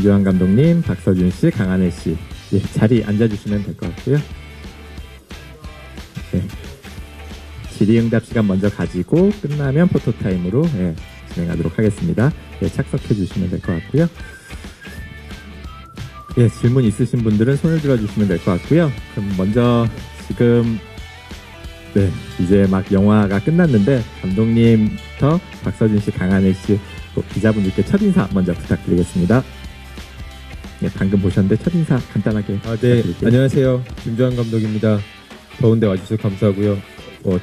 김주환 감독님, 박서준 씨, 강하늘 씨, 예, 자리 앉아주시면 될 것 같고요. 네. 질의응답 시간 먼저 가지고 끝나면 포토타임으로 예, 진행하도록 하겠습니다. 예, 착석해 주시면 될 것 같고요. 예, 질문 있으신 분들은 손을 들어주시면 될 것 같고요. 그럼 먼저 지금 네, 이제 막 영화가 끝났는데 감독님부터 박서준 씨, 강하늘 씨, 또 기자분들께 첫인사 먼저 부탁드리겠습니다. 예, 방금 보셨는데 첫인사 간단하게 네, 부탁드릴게요. 안녕하세요. 김주환 감독입니다. 더운데 와주셔서 감사하고요.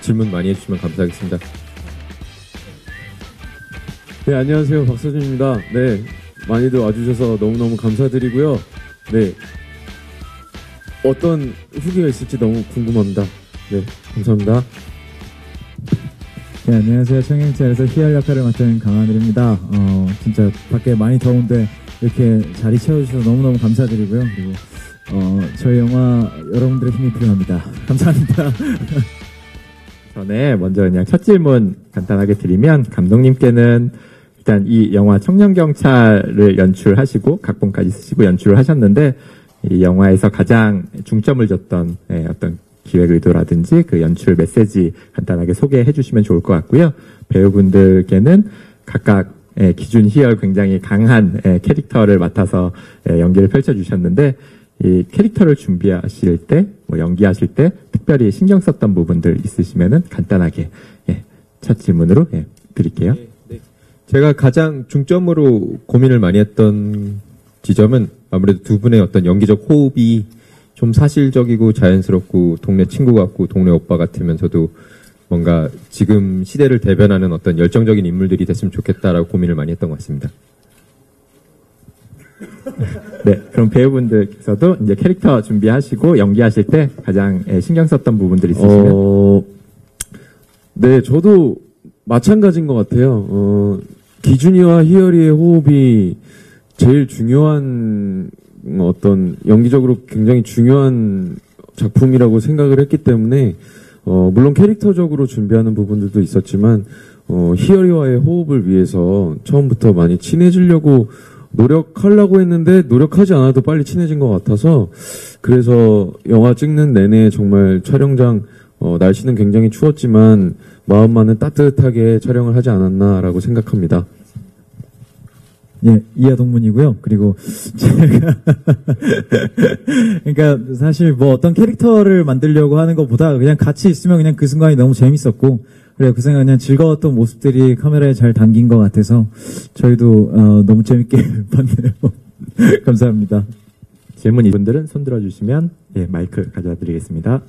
질문 많이 해주시면 감사하겠습니다. 네, 안녕하세요. 박서준입니다. 네, 많이들 와주셔서 너무너무 감사드리고요. 네, 어떤 후기가 있을지 너무 궁금합니다. 네, 감사합니다. 네, 안녕하세요. 청행차에서 희열 역할을 맡은 강하늘입니다. 진짜 밖에 많이 더운데 이렇게 자리 채워주셔서 너무너무 감사드리고요. 그리고 저희 영화 여러분들의 힘이 필요합니다. 감사합니다. 전에 먼저 그냥 첫 질문 간단하게 드리면 감독님께는 일단 이 영화 청년경찰을 연출하시고 각본까지 쓰시고 연출을 하셨는데 이 영화에서 가장 중점을 줬던 어떤 기획 의도라든지 그 연출 메시지 간단하게 소개해 주시면 좋을 것 같고요. 배우분들께는 각각 기준 희열 굉장히 강한 캐릭터를 맡아서 연기를 펼쳐주셨는데 이 캐릭터를 준비하실 때, 뭐 연기하실 때 특별히 신경 썼던 부분들 있으시면은 간단하게 첫 질문으로 드릴게요. 네. 제가 가장 중점으로 고민을 많이 했던 지점은 아무래도 두 분의 어떤 연기적 호흡이 좀 사실적이고 자연스럽고 동네 친구 같고 동네 오빠 같으면서도 뭔가 지금 시대를 대변하는 어떤 열정적인 인물들이 됐으면 좋겠다라고 고민을 많이 했던 것 같습니다. 네, 그럼 배우분들께서도 이제 캐릭터 준비하시고 연기하실 때 가장 신경 썼던 부분들이 있으시면? 네, 저도 마찬가지인 것 같아요. 기준이와 희열이의 호흡이 제일 중요한 어떤 연기적으로 굉장히 중요한 작품이라고 생각을 했기 때문에 물론 캐릭터적으로 준비하는 부분들도 있었지만 희열이와의 호흡을 위해서 처음부터 많이 친해지려고 노력하려고 했는데 노력하지 않아도 빨리 친해진 것 같아서 그래서 영화 찍는 내내 정말 촬영장 날씨는 굉장히 추웠지만 마음만은 따뜻하게 촬영을 하지 않았나라고 생각합니다. 예, 이하동문이고요. 그리고 제가 그러니까 사실 뭐 어떤 캐릭터를 만들려고 하는 것보다 그냥 같이 있으면 그냥 그 순간이 너무 재밌었고 그래요. 그 순간 그냥 즐거웠던 모습들이 카메라에 잘 담긴 것 같아서 저희도 너무 재밌게 봤네요. 감사합니다. 질문 이분들은 손 들어주시면 마이크 가져다 드리겠습니다.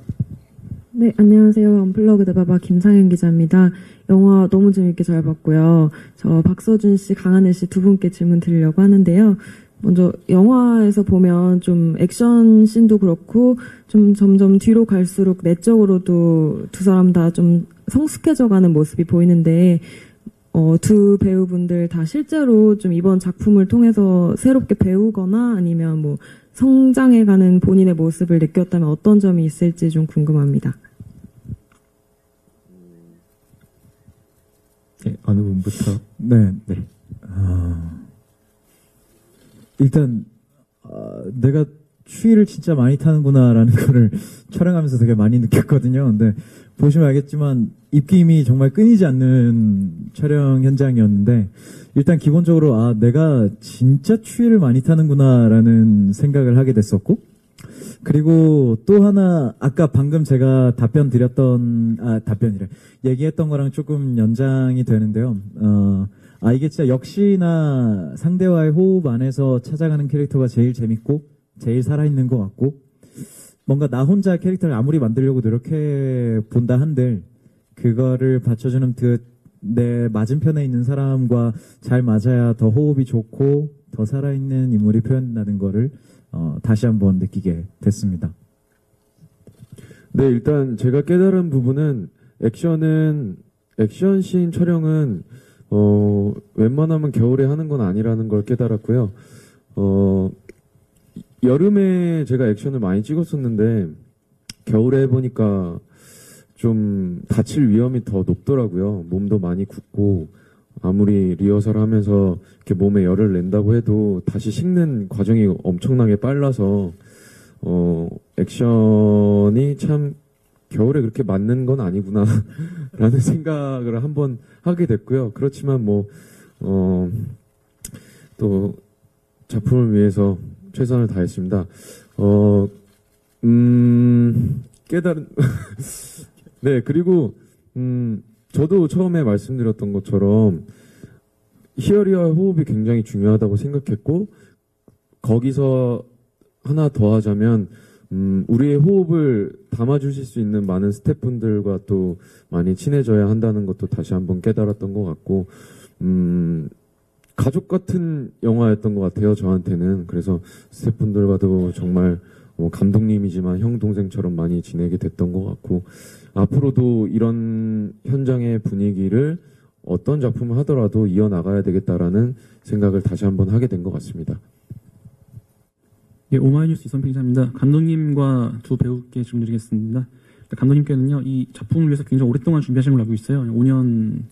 네, 안녕하세요. 언플러그드 바바 김상현 기자입니다. 영화 너무 재밌게 잘 봤고요. 저 박서준 씨, 강하늘 씨 두 분께 질문 드리려고 하는데요. 먼저 영화에서 보면 좀 액션 씬도 그렇고 좀 점점 뒤로 갈수록 내적으로도 두 사람 다 좀 성숙해져가는 모습이 보이는데 두 배우분들 다 실제로 좀 이번 작품을 통해서 새롭게 배우거나 아니면 뭐 성장해가는 본인의 모습을 느꼈다면 어떤 점이 있을지 좀 궁금합니다. 네, 어느 분부터? 네. 네. 일단 내가 추위를 진짜 많이 타는구나라는 거를 촬영하면서 되게 많이 느꼈거든요. 근데 보시면 알겠지만 입김이 정말 끊이지 않는 촬영 현장이었는데 일단 기본적으로 내가 진짜 추위를 많이 타는구나라는 생각을 하게 됐었고 그리고 또 하나 아까 방금 제가 얘기했던 거랑 조금 연장이 되는데요. 이게 진짜 역시나 상대와의 호흡 안에서 찾아가는 캐릭터가 제일 재밌고 제일 살아있는 것 같고 뭔가 나 혼자 캐릭터를 아무리 만들려고 노력해 본다 한들 그거를 받쳐주는 내 맞은편에 있는 사람과 잘 맞아야 더 호흡이 좋고 더 살아있는 인물이 표현된다는 거를 다시 한번 느끼게 됐습니다. 네, 일단 제가 깨달은 부분은 액션씬 촬영은 웬만하면 겨울에 하는 건 아니라는 걸 깨달았고요. 여름에 제가 액션을 많이 찍었었는데 겨울에 해보니까 좀 다칠 위험이 더 높더라고요. 몸도 많이 굳고 아무리 리허설 하면서 이렇게 몸에 열을 낸다고 해도 다시 식는 과정이 엄청나게 빨라서, 액션이 참 겨울에 그렇게 맞는 건 아니구나, 라는 생각을 한번 하게 됐고요. 그렇지만 또 작품을 위해서 최선을 다했습니다. 깨달은, 네, 그리고, 저도 처음에 말씀드렸던 것처럼, 희열이와의 호흡이 굉장히 중요하다고 생각했고, 거기서 하나 더 하자면, 우리의 호흡을 담아주실 수 있는 많은 스태프분들과 또 많이 친해져야 한다는 것도 다시 한번 깨달았던 것 같고, 가족 같은 영화였던 것 같아요, 저한테는. 그래서 스태프분들과도 정말 감독님이지만 형, 동생처럼 많이 지내게 됐던 것 같고, 앞으로도 이런 현장의 분위기를 어떤 작품을 하더라도 이어나가야 되겠다라는 생각을 다시 한번 하게 된 것 같습니다. 예, 오마이뉴스 이선필 기자입니다. 감독님과 두 배우께 질문드리겠습니다. 감독님께는요, 이 작품을 위해서 굉장히 오랫동안 준비하신 걸로 알고 있어요. 5년.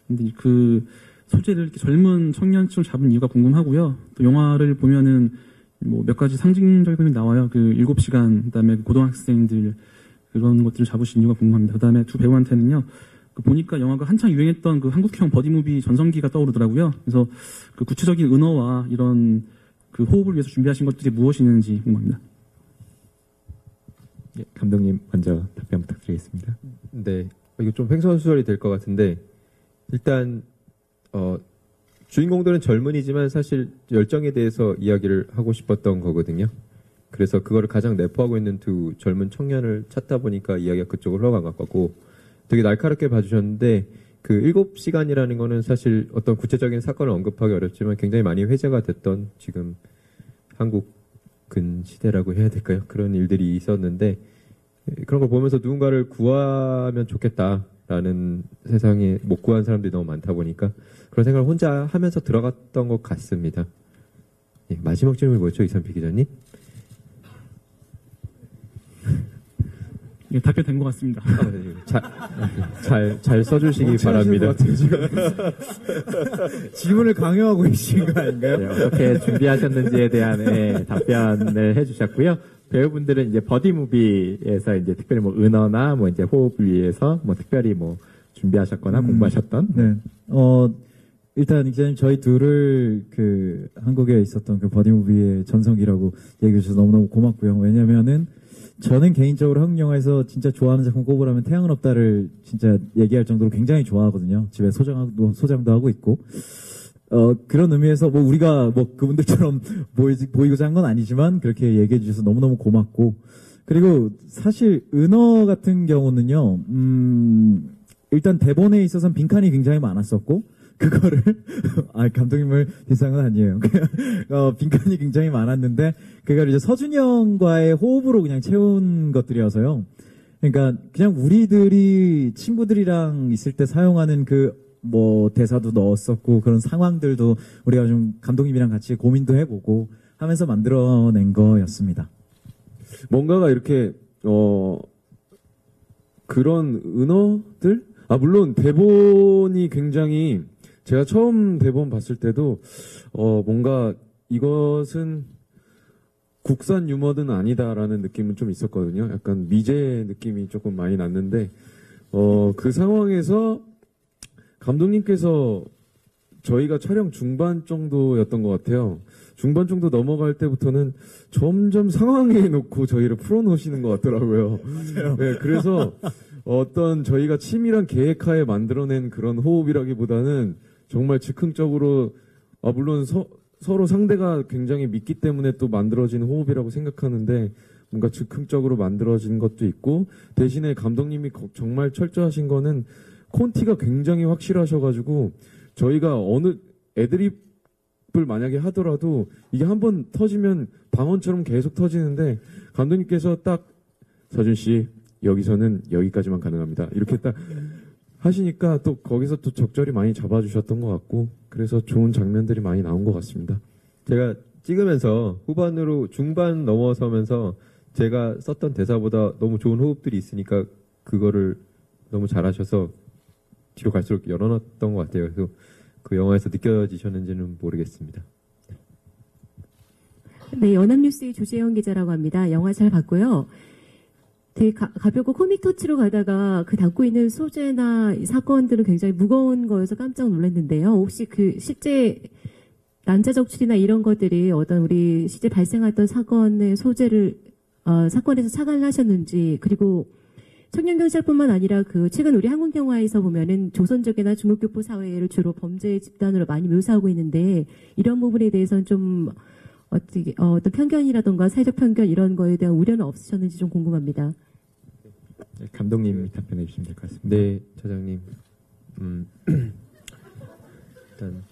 근데 그 소재를 이렇게 젊은 청년층을 잡은 이유가 궁금하고요. 또 영화를 보면은 몇 가지 상징적인 나와요. 그 7시간, 그 다음에 고등학생들, 그런 것들을 잡으신 이유가 궁금합니다. 그 다음에 두 배우한테는요, 보니까 영화가 한창 유행했던 그 한국형 버디무비 전성기가 떠오르더라고요. 그래서 그 구체적인 은어와 이런 그 호흡을 위해서 준비하신 것들이 무엇이 있는지 궁금합니다. 예, 감독님 먼저 답변 부탁드리겠습니다. 네, 이거 좀 횡설수설이 될 것 같은데, 일단 주인공들은 젊은이지만 사실 열정에 대해서 이야기를 하고 싶었던 거거든요. 그래서 그거를 가장 내포하고 있는 두 젊은 청년을 찾다 보니까 이야기가 그쪽으로 흘러간 것 같고, 되게 날카롭게 봐주셨는데, 그 7시간이라는 거는 사실 어떤 구체적인 사건을 언급하기 어렵지만 굉장히 많이 회자가 됐던 지금 한국 근시대라고 해야 될까요? 그런 일들이 있었는데, 그런 걸 보면서 누군가를 구하면 좋겠다라는, 세상에 못 구한 사람들이 너무 많다 보니까 그런 생각을 혼자 하면서 들어갔던 것 같습니다. 예, 마지막 질문이 뭐였죠, 이선필 기자님? 예, 답변된 것 같습니다. 잘 써주시기 바랍니다. 질문을 강요하고 계신 거 아닌가요? 네, 어떻게 준비하셨는지에 대한 답변을 해주셨고요. 배우분들은 이제 버디무비에서 이제 특별히 은어나 이제 호흡을 위해서 특별히 준비하셨거나 공부하셨던. 네. 일단 기자님 저희 둘을 그 한국에 있었던 그 버디무비의 전성기라고 얘기해 주셔서 너무너무 고맙고요. 왜냐면은 저는 개인적으로 한국 영화에서 진짜 좋아하는 작품 꼽으라면 태양은 없다를 진짜 얘기할 정도로 굉장히 좋아하거든요. 집에 소장도 하고 있고. 그런 의미에서 우리가 그분들처럼 보이고자 한 건 아니지만 그렇게 얘기해 주셔서 너무너무 고맙고. 그리고 사실 은어 같은 경우는요, 일단 대본에 있어서는 빈칸이 굉장히 많았었고, 그거를, 감독님을 비싼 건 아니에요. 빈칸이 굉장히 많았는데, 그걸 이제 서준이 형과의 호흡으로 그냥 채운 것들이어서요. 그러니까, 그냥 우리들이 친구들이랑 있을 때 사용하는 대사도 넣었었고, 그런 상황들도 우리가 좀 감독님이랑 같이 고민도 해보고 하면서 만들어낸 거였습니다. 뭔가가 이렇게, 그런 은어들? 물론 대본이 굉장히, 제가 처음 대본 봤을 때도 뭔가 이것은 국산 유머는 아니다라는 느낌은 좀 있었거든요. 약간 미제 느낌이 조금 많이 났는데 그 상황에서 감독님께서 저희가 촬영 중반 정도였던 것 같아요. 중반 정도 넘어갈 때부터는 점점 상황에 놓고 저희를 풀어놓으시는 것 같더라고요. 맞아요. 네, 그래서 어떤 저희가 치밀한 계획하에 만들어낸 그런 호흡이라기보다는 정말 즉흥적으로, 물론 서로 상대가 굉장히 믿기 때문에 또 만들어진 호흡이라고 생각하는데, 뭔가 즉흥적으로 만들어진 것도 있고, 대신에 감독님이 정말 철저하신 거는 콘티가 굉장히 확실하셔가지고, 저희가 어느 애드립을 만약에 하더라도 이게 한번 터지면 방언처럼 계속 터지는데, 감독님께서 딱 서준 씨 여기서는 여기까지만 가능합니다. 이렇게 딱 하시니까 또 거기서 또 적절히 많이 잡아주셨던 것 같고, 그래서 좋은 장면들이 많이 나온 것 같습니다. 제가 찍으면서 후반으로 중반 넘어서면서 제가 썼던 대사보다 너무 좋은 호흡들이 있으니까 그거를 너무 잘하셔서 뒤로 갈수록 열어놨던 것 같아요. 그래서 그 영화에서 느껴지셨는지는 모르겠습니다. 네, 연합뉴스의 조재영 기자라고 합니다. 영화 잘 봤고요. 되게 가볍고 코믹 터치로 가다가 그 담고 있는 소재나 사건들은 굉장히 무거운 거여서 깜짝 놀랐는데요. 혹시 그 실제 난자 적출이나 이런 것들이 어떤 우리 실제 발생했던 사건의 소재를 사건에서 착안을 하셨는지, 그리고 청년경찰뿐만 아니라 그 최근 우리 한국 영화에서 보면은 조선족이나 중국교포 사회를 주로 범죄 집단으로 많이 묘사하고 있는데 이런 부분에 대해서는 좀 어떤 편견이라던가 사회적 편견 이런 거에 대한 우려는 없으셨는지 좀 궁금합니다. 감독님 답변해 주시면 될 것 같습니다. 네, 차장님. 일단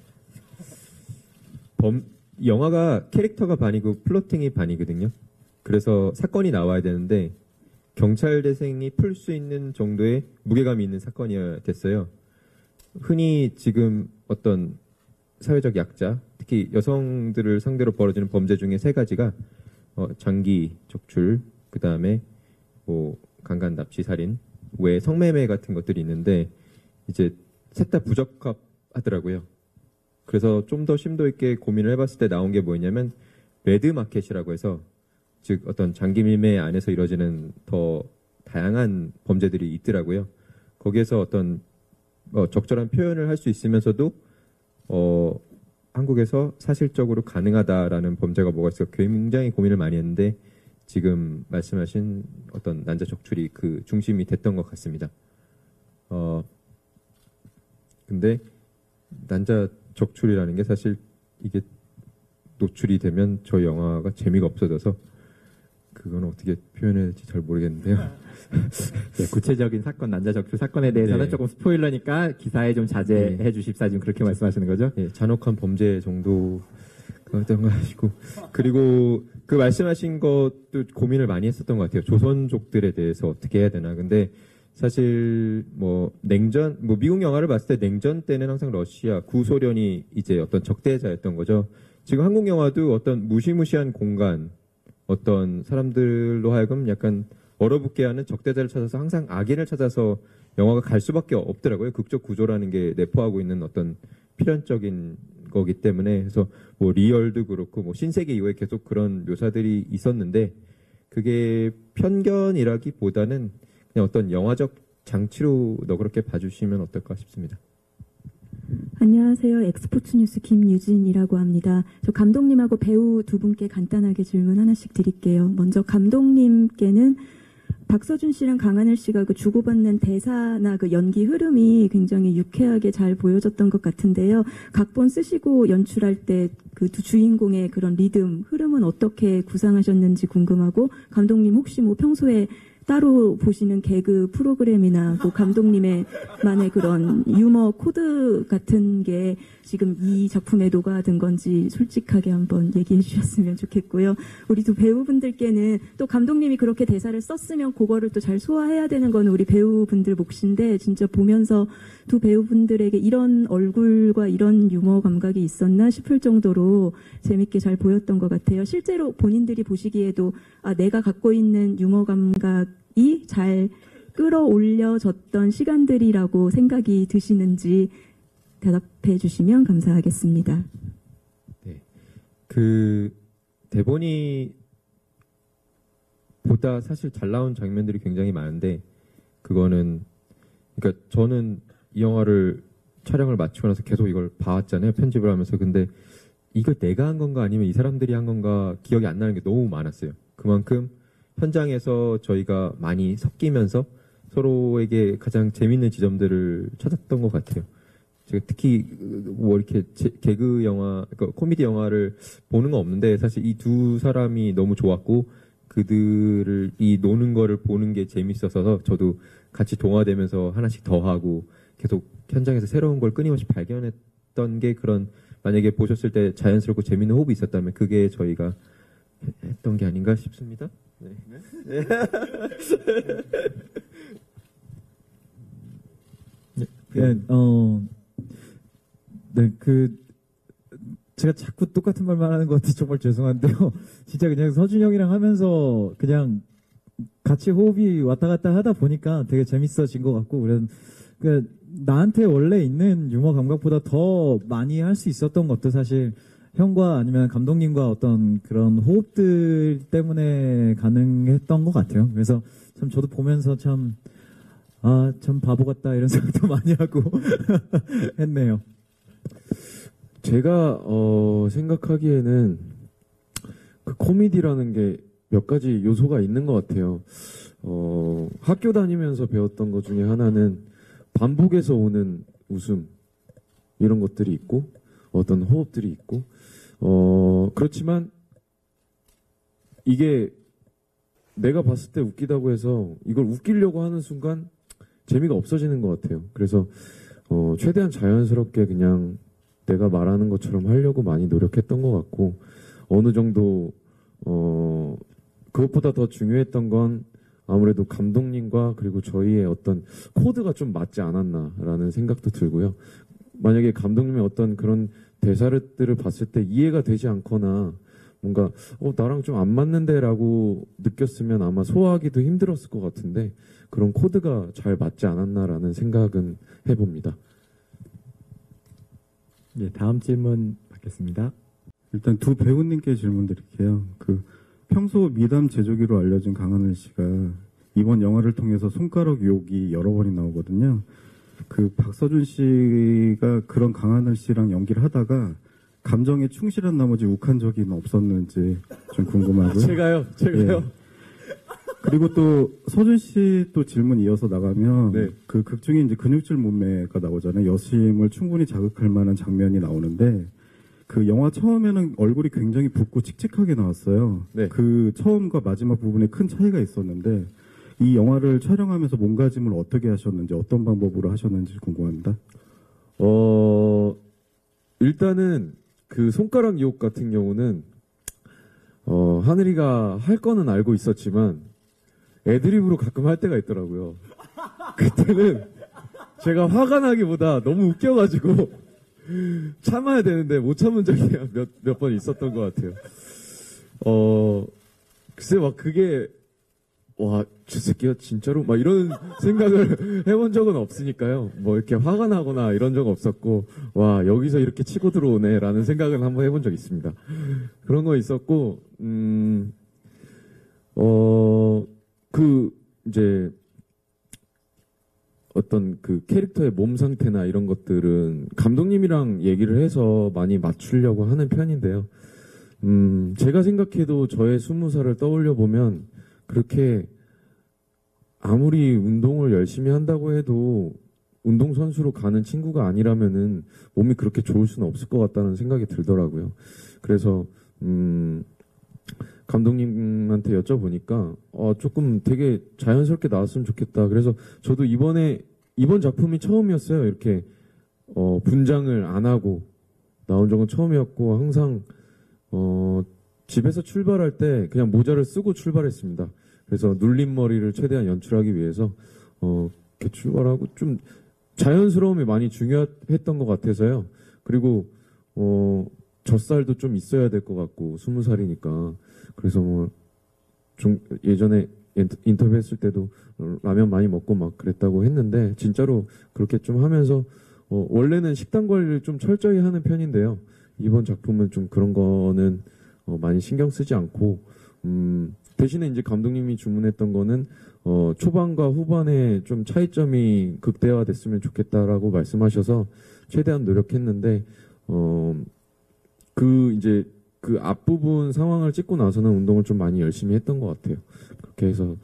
영화가 캐릭터가 반이고 플로팅이 반이거든요. 그래서 사건이 나와야 되는데 경찰 대생이 풀 수 있는 정도의 무게감이 있는 사건이어야 됐어요. 흔히 지금 어떤 사회적 약자, 특히 여성들을 상대로 벌어지는 범죄 중에 세 가지가 장기 적출, 그 다음에 뭐 강간, 납치, 살인, 외 성매매 같은 것들이 있는데 이제 셋 다 부적합하더라고요. 그래서 좀 더 심도 있게 고민을 해봤을 때 나온 게 뭐였냐면 레드마켓이라고 해서, 즉 어떤 장기 밀매 안에서 이루어지는 더 다양한 범죄들이 있더라고요. 거기에서 어떤 적절한 표현을 할 수 있으면서도 한국에서 사실적으로 가능하다라는 범죄가 뭐가 있을까 굉장히 고민을 많이 했는데 지금 말씀하신 어떤 난자 적출이 그 중심이 됐던 것 같습니다. 근데 난자 적출이라는 게 사실 이게 노출이 되면 저희 영화가 재미가 없어져서 그건 어떻게 표현해야 될지 잘 모르겠는데요. 네, 구체적인 사건, 난자 적출 사건에 대해서는 네. 조금 스포일러니까 기사에 좀 자제해 주십사, 지금 그렇게 말씀하시는 거죠? 예, 잔혹한 범죄 정도였던 거 하시고, 그리고 그 말씀하신 것도 고민을 많이 했었던 것 같아요. 조선족들에 대해서 어떻게 해야 되나. 근데 사실 미국 영화를 봤을 때 냉전 때는 항상 러시아, 구소련이 이제 어떤 적대자였던 거죠. 지금 한국 영화도 어떤 무시무시한 공간, 어떤 사람들로 하여금 약간 얼어붙게 하는 적대자를 찾아서 항상 악인을 찾아서 영화가 갈 수밖에 없더라고요. 극적 구조라는 게 내포하고 있는 어떤 필연적인 거기 때문에. 그래서 뭐 리얼도 그렇고 뭐 신세계 이후에 계속 그런 묘사들이 있었는데 그게 편견이라기보다는 그냥 어떤 영화적 장치로 그렇게 봐주시면 어떨까 싶습니다. 안녕하세요. 엑스포츠 뉴스 김유진이라고 합니다. 저 감독님하고 배우 두 분께 간단하게 질문 하나씩 드릴게요. 먼저 감독님께는 박서준 씨랑 강하늘 씨가 그 주고받는 대사나 그 연기 흐름이 굉장히 유쾌하게 잘 보여졌던 것 같은데요. 각본 쓰시고 연출할 때 그 두 주인공의 그런 리듬, 흐름은 어떻게 구상하셨는지 궁금하고, 감독님 혹시 뭐 평소에 따로 보시는 개그 프로그램이나 뭐 감독님의 만의 그런 유머 코드 같은 게 지금 이 작품에 녹아든 건지 솔직하게 한번 얘기해 주셨으면 좋겠고요. 우리 두 배우분들께는 또 감독님이 그렇게 대사를 썼으면 그거를 또 잘 소화해야 되는 건 우리 배우분들 몫인데, 진짜 보면서 두 배우분들에게 이런 얼굴과 이런 유머 감각이 있었나 싶을 정도로 재밌게 잘 보였던 것 같아요. 실제로 본인들이 보시기에도 내가 갖고 있는 유머 감각이 잘 끌어올려졌던 시간들이라고 생각이 드시는지 대답해 주시면 감사하겠습니다. 네. 그 대본이 보다 사실 잘 나온 장면들이 굉장히 많은데, 그거는 그러니까 저는 이 영화를 촬영을 마치고 나서 계속 이걸 봐왔잖아요, 편집을 하면서. 근데 이걸 내가 한 건가 아니면 이 사람들이 한 건가 기억이 안 나는 게 너무 많았어요. 그만큼 현장에서 저희가 많이 섞이면서 서로에게 가장 재밌는 지점들을 찾았던 것 같아요. 제가 특히 뭐 이렇게 개그 영화, 그러니까 코미디 영화를 보는 건 없는데 사실 이 두 사람이 너무 좋았고 그들이 노는 거를 보는 게 재밌어서 저도 같이 동화되면서 하나씩 더 하고 계속 현장에서 새로운 걸 끊임없이 발견했던 게, 그런 만약에 보셨을 때 자연스럽고 재밌는 호흡이 있었다면 그게 저희가 했던 게 아닌가 싶습니다. 네. 네. 제가 자꾸 똑같은 말만 하는 것 같아서 정말 죄송한데요. 진짜 그냥 서준 형이랑 하면서 그냥 같이 호흡이 왔다 갔다 하다 보니까 되게 재밌어진 것 같고, 나한테 원래 있는 유머 감각보다 더 많이 할 수 있었던 것도 사실 형과 아니면 감독님과 어떤 그런 호흡들 때문에 가능했던 것 같아요. 그래서 참 저도 보면서 참 바보 같다 이런 생각도 많이 하고 했네요. 제가 생각하기에는 그 코미디라는 게 몇 가지 요소가 있는 것 같아요. 학교 다니면서 배웠던 것 중에 하나는 반복해서 오는 웃음 이런 것들이 있고 어떤 호흡들이 있고 그렇지만 이게 내가 봤을 때 웃기다고 해서 이걸 웃기려고 하는 순간 재미가 없어지는 것 같아요. 그래서 최대한 자연스럽게 그냥 내가 말하는 것처럼 하려고 많이 노력했던 것 같고 어느 정도 그것보다 더 중요했던 건 아무래도 감독님과 그리고 저희의 어떤 코드가 좀 맞지 않았나라는 생각도 들고요. 만약에 감독님의 어떤 그런 대사들을 봤을 때 이해가 되지 않거나 뭔가 나랑 좀 안 맞는데라고 느꼈으면 아마 소화하기도 힘들었을 것 같은데 그런 코드가 잘 맞지 않았나라는 생각은 해봅니다. 예, 다음 질문 받겠습니다. 일단 두 배우님께 질문 드릴게요. 평소 미담 제조기로 알려진 강하늘 씨가 이번 영화를 통해서 손가락 욕이 여러 번이 나오거든요. 박서준 씨가 그런 강하늘 씨랑 연기를 하다가 감정에 충실한 나머지 욱한 적이 없었는지 좀 궁금하고요. 제가요? 예. 그리고 또 서준 씨 또 질문 이어서 나가면 네. 극 중에 이제 근육질 몸매가 나오잖아요. 여심을 충분히 자극할 만한 장면이 나오는데 영화 처음에는 얼굴이 굉장히 붓고 칙칙하게 나왔어요. 네. 처음과 마지막 부분에 큰 차이가 있었는데 이 영화를 촬영하면서 몸가짐을 어떻게 하셨는지 어떤 방법으로 하셨는지 궁금합니다. 일단은 손가락 유혹 같은 경우는 하늘이가 할 거는 알고 있었지만 애드립으로 가끔 할 때가 있더라고요. 그때는 제가 화가 나기보다 너무 웃겨가지고 참아야 되는데 못 참은 적이 몇 번 있었던 것 같아요. 글쎄 그게 저 새끼가 진짜로 이런 생각을 해본 적은 없으니까요. 이렇게 화가 나거나 이런 적 없었고 여기서 이렇게 치고 들어오네라는 생각은 한번 해본 적 있습니다. 그런 거 있었고 이제 어떤 캐릭터의 몸 상태나 이런 것들은 감독님이랑 얘기를 해서 많이 맞추려고 하는 편인데요. 제가 생각해도 저의 20살을 떠올려 보면 그렇게 아무리 운동을 열심히 한다고 해도 운동선수로 가는 친구가 아니라면은 몸이 그렇게 좋을 수는 없을 것 같다는 생각이 들더라고요. 그래서, 감독님한테 여쭤보니까, 조금 되게 자연스럽게 나왔으면 좋겠다. 그래서 저도 이번 작품이 처음이었어요. 이렇게, 분장을 안 하고 나온 적은 처음이었고, 항상, 집에서 출발할 때 그냥 모자를 쓰고 출발했습니다. 그래서 눌린 머리를 최대한 연출하기 위해서, 이렇게 출발하고 좀 자연스러움이 많이 중요했던 것 같아서요. 그리고, 젖살도 좀 있어야 될 것 같고, 20살이니까. 그래서 좀 예전에 인터뷰 했을 때도 라면 많이 먹고 막 그랬다고 했는데, 진짜로 그렇게 좀 하면서, 원래는 식단 관리를 좀 철저히 하는 편인데요. 이번 작품은 좀 그런 거는 많이 신경 쓰지 않고, 대신에 이제 감독님이 주문했던 거는, 초반과 후반에 좀 차이점이 극대화됐으면 좋겠다라고 말씀하셔서 최대한 노력했는데, 이제 그 앞부분 상황을 찍고 나서는 운동을 좀 많이 열심히 했던 것 같아요. 그렇게 해서,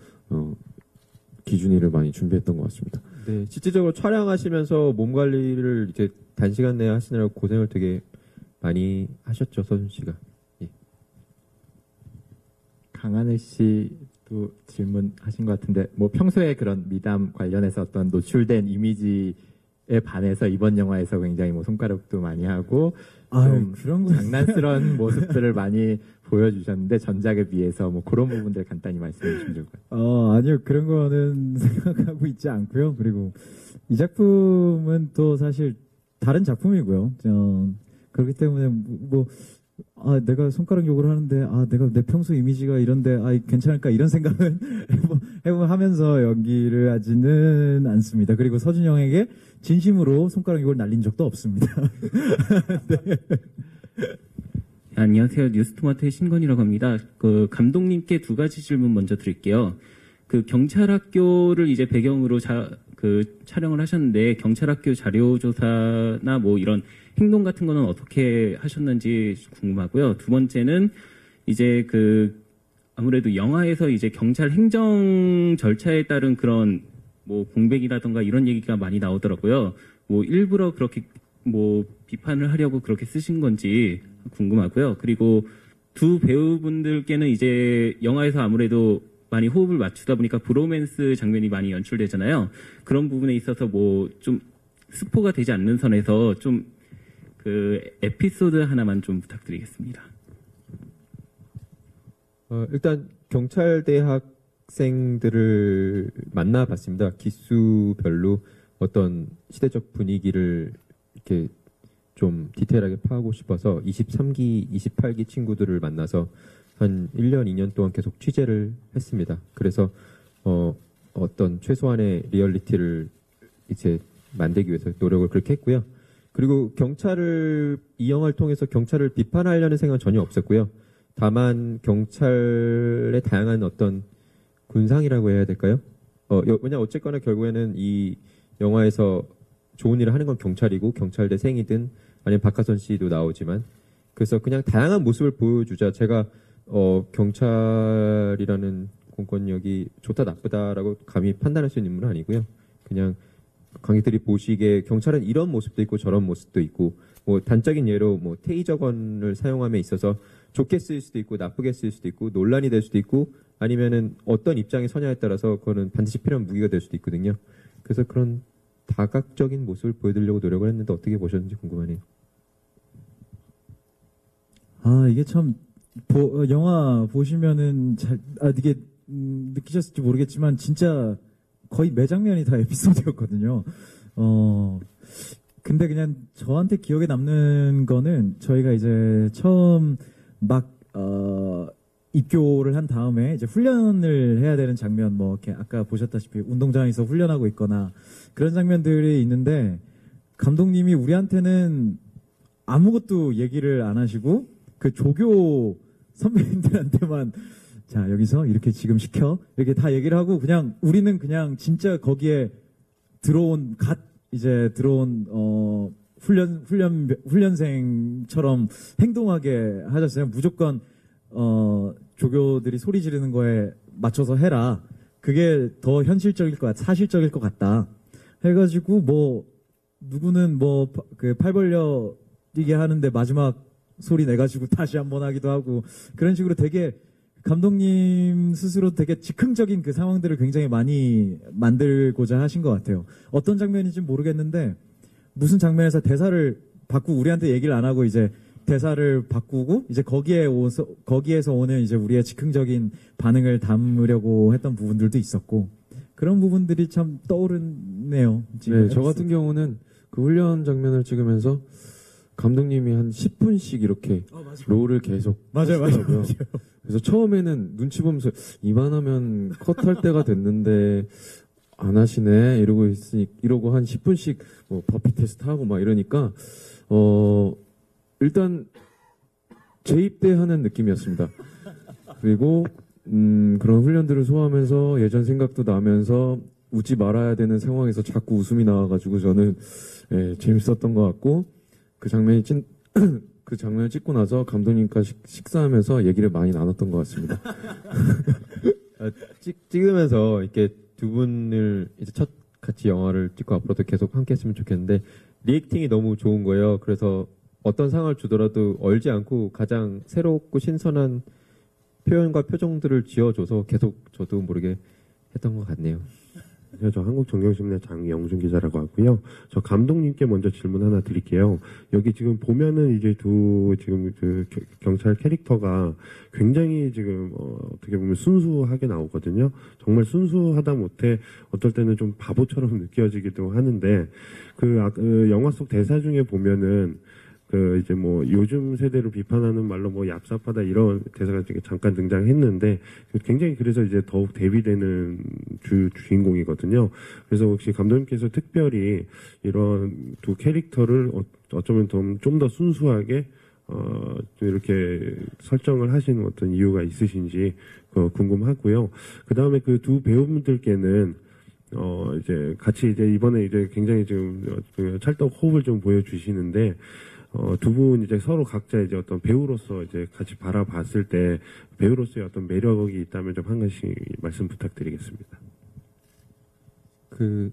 기준이를 많이 준비했던 것 같습니다. 네, 실질적으로 촬영하시면서 몸 관리를 이제 단시간 내에 하시느라고 고생을 되게 많이 하셨죠, 서준 씨가. 예. 강하늘 씨도 질문하신 것 같은데, 평소에 그런 미담 관련해서 어떤 노출된 이미지에 반해서 이번 영화에서 굉장히 손가락도 많이 하고, 좀 그런 거 장난스러운 모습들을 많이 보여주셨는데, 전작에 비해서 그런 부분들 간단히 말씀해 주시면 좋을 것 같아요. 아니요. 그런 거는 생각하고 있지 않고요. 그리고 이 작품은 또 사실 다른 작품이고요. 그렇기 때문에 내가 손가락 욕을 하는데 내가 내 평소 이미지가 이런데 괜찮을까 이런 생각은 하면서 연기를 하지는 않습니다. 그리고 서준영에게 진심으로 손가락욕을 날린 적도 없습니다. 네. 안녕하세요. 뉴스토마토의 신건이라고 합니다. 그 감독님께 두 가지 질문 먼저 드릴게요. 그 경찰학교를 이제 배경으로 촬영을 하셨는데 경찰학교 자료조사나 뭐 이런 행동 같은 거는 어떻게 하셨는지 궁금하고요. 두 번째는 이제 아무래도 영화에서 이제 경찰 행정 절차에 따른 그런 뭐 공백이라던가 이런 얘기가 많이 나오더라고요. 뭐 일부러 그렇게 뭐 비판을 하려고 그렇게 쓰신 건지 궁금하고요. 그리고 두 배우분들께는 이제 영화에서 아무래도 많이 호흡을 맞추다 보니까 브로맨스 장면이 많이 연출되잖아요. 그런 부분에 있어서 뭐 좀 스포가 되지 않는 선에서 좀 에피소드 하나만 좀 부탁드리겠습니다. 일단 경찰대 학생들을 만나봤습니다. 기수별로 어떤 시대적 분위기를 이렇게 좀 디테일하게 파악하고 싶어서 23기, 28기 친구들을 만나서 한 1년, 2년 동안 계속 취재를 했습니다. 그래서 어떤 최소한의 리얼리티를 이제 만들기 위해서 노력을 그렇게 했고요. 그리고 이 영화를 통해서 경찰을 비판하려는 생각은 전혀 없었고요. 다만 경찰의 다양한 어떤 군상이라고 해야 될까요? 왜냐 어쨌거나 결국에는 이 영화에서 좋은 일을 하는 건 경찰이고 경찰대생이든 아니면 박하선 씨도 나오지만 그래서 그냥 다양한 모습을 보여주자. 제가 경찰이라는 공권력이 좋다 나쁘다라고 감히 판단할 수 있는 인물은 아니고요. 그냥 관객들이 보시기에 경찰은 이런 모습도 있고 저런 모습도 있고 뭐 단적인 예로 뭐 테이저건을 사용함에 있어서 좋게 쓰일 수도 있고 나쁘게 쓰일 수도 있고 논란이 될 수도 있고 아니면은 어떤 입장에 서냐에 따라서 그거는 반드시 필요한 무기가 될 수도 있거든요. 그래서 그런 다각적인 모습을 보여드리려고 노력을 했는데 어떻게 보셨는지 궁금하네요. 이게 참 영화 보시면은 이게 느끼셨을지 모르겠지만 진짜 거의 매 장면이 다 에피소드였거든요. 근데 그냥 저한테 기억에 남는 거는 저희가 이제 처음 입교를 한 다음에 이제 훈련을 해야 되는 장면, 뭐, 이렇게 아까 보셨다시피 운동장에서 훈련하고 있거나 그런 장면들이 있는데 감독님이 우리한테는 아무것도 얘기를 안 하시고 그 조교 선배님들한테만 자, 여기서 이렇게 지금 시켜. 이렇게 다 얘기를 하고 그냥 우리는 그냥 진짜 거기에 들어온 훈련생처럼 행동하게 하셨어요. 무조건 조교들이 소리 지르는 거에 맞춰서 해라. 그게 더 현실적일 것 같다. 사실적일 것 같다. 해가지고 뭐 누구는 뭐 팔 벌려 뛰게 하는데 마지막 소리 내가지고 다시 한번 하기도 하고 그런 식으로 되게 감독님 스스로 되게 즉흥적인 그 상황들을 굉장히 많이 만들고자 하신 것 같아요. 어떤 장면인지 모르겠는데 무슨 장면에서 대사를 바꾸고 우리한테 얘기를 안 하고 이제 대사를 바꾸고 이제 거기에서 오는 이제 우리의 즉흥적인 반응을 담으려고 했던 부분들도 있었고 그런 부분들이 참 떠오르네요. 네, 저 같은 경우는 그 훈련 장면을 찍으면서 감독님이 한 10분씩 이렇게 롤을 계속 맞아요. 그래서 처음에는 눈치 보면서 이만하면 컷할 때가 됐는데 안 하시네 이러고 한 10분씩 뭐 버피 테스트 하고 막 이러니까 일단 재입대하는 느낌이었습니다. 그리고 그런 훈련들을 소화하면서 예전 생각도 나면서 웃지 말아야 되는 상황에서 자꾸 웃음이 나와가지고 저는 재밌었던 것 같고 그 장면을 찍고 나서 감독님과 식사하면서 얘기를 많이 나눴던 것 같습니다. 찍으면서 이렇게 두 분을 이제 첫 같이 영화를 찍고 앞으로도 계속 함께 했으면 좋겠는데 리액팅이 너무 좋은 거예요. 그래서 어떤 상황을 주더라도 얼지 않고 가장 새롭고 신선한 표현과 표정들을 지어줘서 계속 저도 모르게 했던 것 같네요. 저 한국정경신문의 장영준 기자라고 하고요. 저 감독님께 먼저 질문 하나 드릴게요. 여기 지금 보면은 이제 지금 경찰 캐릭터가 굉장히 지금 어떻게 보면 순수하게 나오거든요. 정말 순수하다 못해 어떨 때는 좀 바보처럼 느껴지기도 하는데 그 영화 속 대사 중에 보면은 이제 뭐 요즘 세대로 비판하는 말로 뭐 얍삽하다 이런 대사가 되게 잠깐 등장했는데 굉장히 그래서 이제 더욱 대비되는 주인공이거든요. 그래서 혹시 감독님께서 특별히 이런 두 캐릭터를 어쩌면 좀 더 순수하게 이렇게 설정을 하시는 어떤 이유가 있으신지 궁금하고요. 그 다음에 그 두 배우분들께는 이제 같이 이제 이번에 이제 굉장히 지금 찰떡 호흡을 좀 보여주시는데 두 분 이제 서로 각자 이제 어떤 배우로서 이제 같이 바라봤을 때 배우로서의 어떤 매력이 있다면 좀 한 가지 말씀 부탁드리겠습니다. 지금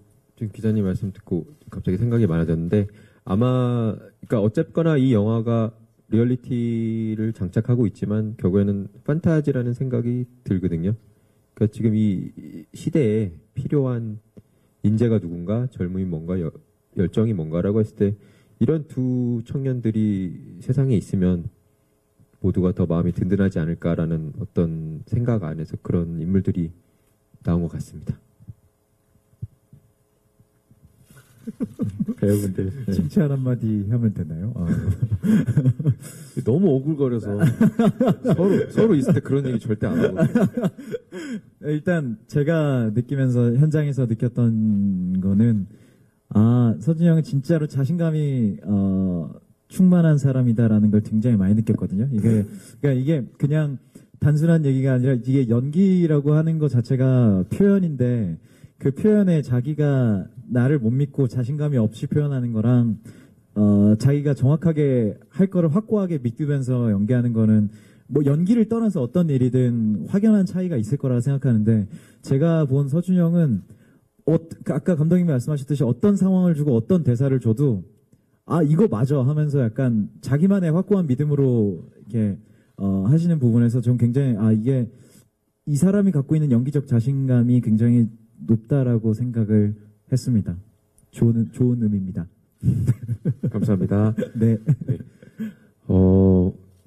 기자님 말씀 듣고 갑자기 생각이 많아졌는데 아마 그러니까 어쨌거나 이 영화가 리얼리티를 장착하고 있지만 결국에는 판타지라는 생각이 들거든요. 그러니까 지금 이 시대에 필요한 인재가 누군가, 젊음이 뭔가, 열정이 뭔가라고 했을 때 이런 두 청년들이 세상에 있으면 모두가 더 마음이 든든하지 않을까라는 어떤 생각 안에서 그런 인물들이 나온 것 같습니다. 배우분들 칭찬 한마디 하면 되나요? 너무 오글거려서 서로 있을 때 그런 얘기 절대 안 하거든요. 일단 제가 느끼면서 현장에서 느꼈던 거는 서준이 형은 진짜로 자신감이 충만한 사람이다라는 걸 굉장히 많이 느꼈거든요. 그러니까 이게 그냥 단순한 얘기가 아니라 이게 연기라고 하는 것 자체가 표현인데 그 표현에 자기가 나를 못 믿고 자신감이 없이 표현하는 거랑 자기가 정확하게 할 거를 확고하게 믿으면서 연기하는 거는 뭐 연기를 떠나서 어떤 일이든 확연한 차이가 있을 거라 생각하는데 제가 본 서준이 형은 아까 감독님이 말씀하셨듯이 어떤 상황을 주고 어떤 대사를 줘도 이거 맞아 하면서 약간 자기만의 확고한 믿음으로 이렇게 하시는 부분에서 좀 굉장히 이게 이 사람이 갖고 있는 연기적 자신감이 굉장히 높다라고 생각을 했습니다. 좋은 의미입니다. 감사합니다. 네.